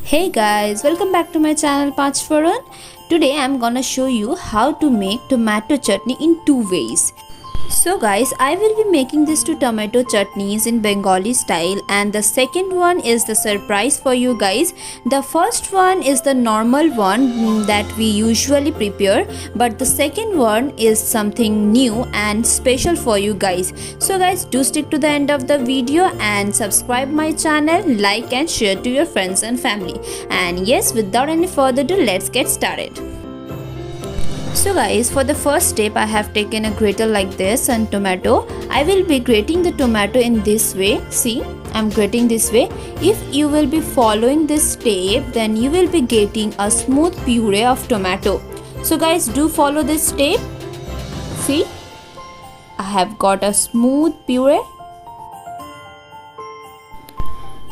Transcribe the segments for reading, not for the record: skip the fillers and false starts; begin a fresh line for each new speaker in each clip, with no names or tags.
Hey guys, welcome back to my channel Panchforan. Today I'm gonna show you how to make tomato chutney in two ways. So guys, I will be making these two tomato chutneys in Bengali style, and the second one is the surprise for you guys. The first one is the normal one that we usually prepare, but the second one is something new and special for you guys. So guys, do stick to the end of the video and subscribe my channel, like and share to your friends and family. And yes, without any further ado, let's get started. So guys, for the first step I have taken a grater like this and tomato. I will be grating the tomato in this way. See, I'm grating this way. If you will be following this step, then you will be getting a smooth puree of tomato. So guys, do follow this step. See, I have got a smooth puree.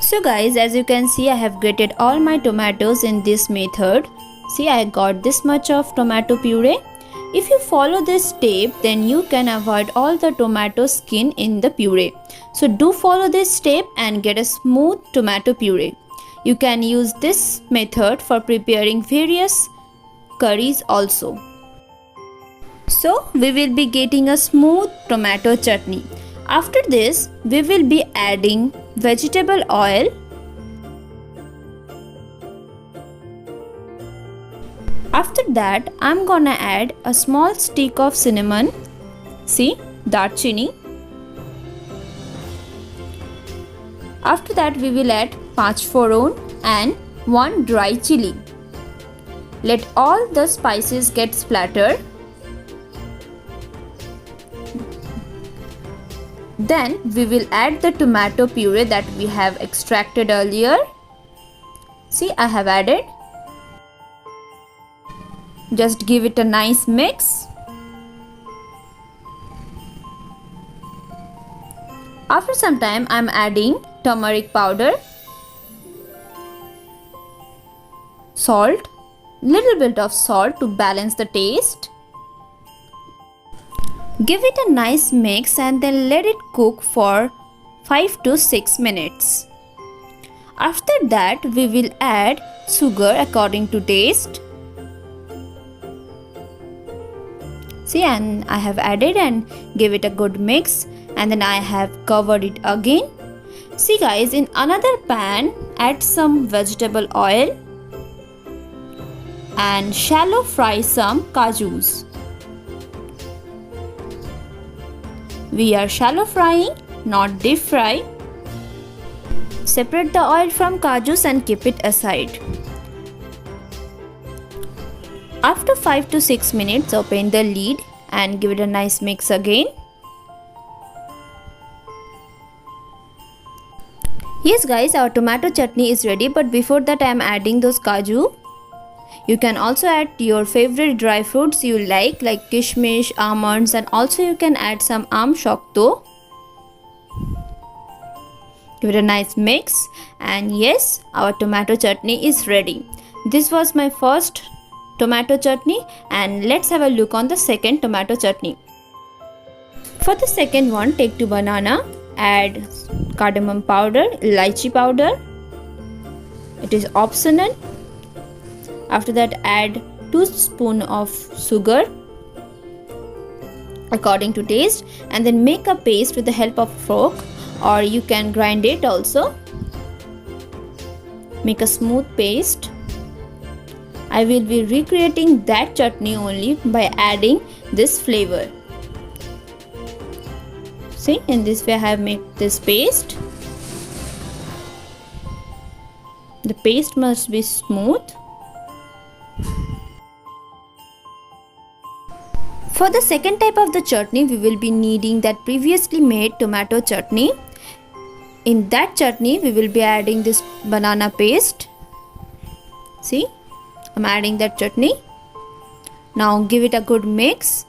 So guys, as you can see, I have grated all my tomatoes in this method. See, I got this much of tomato puree. If you follow this step, then you can avoid all the tomato skin in the puree. So do follow this step and get a smooth tomato puree. You can use this method for preparing various curries also. So we will be getting a smooth tomato chutney. After this, we will be adding vegetable oil. After that, I'm gonna add a small stick of cinnamon. See, darchini. After that, we will add panchforan and one dry chili. Let all the spices get splattered. Then we will add the tomato puree that we have extracted earlier. See, I have added. Just give it a nice mix. After some time, I am adding turmeric powder, salt, little bit of salt to balance the taste. Give it a nice mix and then let it cook for 5 to 6 minutes. After that, we will add sugar according to taste. See, and I have added and give it a good mix, and then I have covered it again. See guys, in another pan, add some vegetable oil and shallow fry some kajus. We are shallow frying, not deep fry. Separate the oil from kajus and keep it aside. After 5 to 6 minutes, open the lid and give it a nice mix again. Yes guys, our tomato chutney is ready, but before that I am adding those kaju. You can also add your favorite dry fruits you like kishmish, almonds, and also you can add some shokto. Give it a nice mix, and yes, our tomato chutney is ready. This was my first tomato chutney, and let's have a look on the second tomato chutney. For the second one, take 2 banana, add cardamom powder, elaichi powder. It is optional. After that, add 2 spoons of sugar according to taste, and then make a paste with the help of fork, or you can grind it also. Make a smooth paste. I will be recreating that chutney only by adding this flavor. See, in this way I have made this paste. The paste must be smooth. For the second type of the chutney, we will be needing that previously made tomato chutney. In that chutney, we will be adding this banana paste. See, I'm adding that chutney. Now give it a good mix.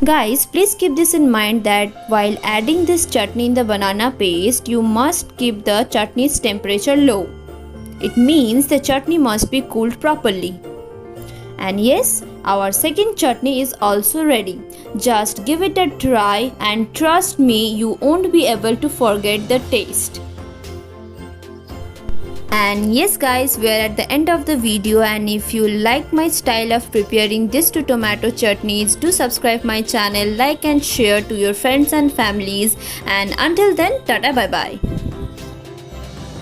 Guys, please keep this in mind that while adding this chutney in the banana paste, you must keep the chutney's temperature low. It means the chutney must be cooled properly. And yes, Our second chutney is also ready. Just give it a try and trust me, you won't be able to forget the taste. And yes guys, we are at the end of the video, and if you like my style of preparing these two tomato chutneys, do subscribe my channel, like and share to your friends and families, and until then, tata bye bye.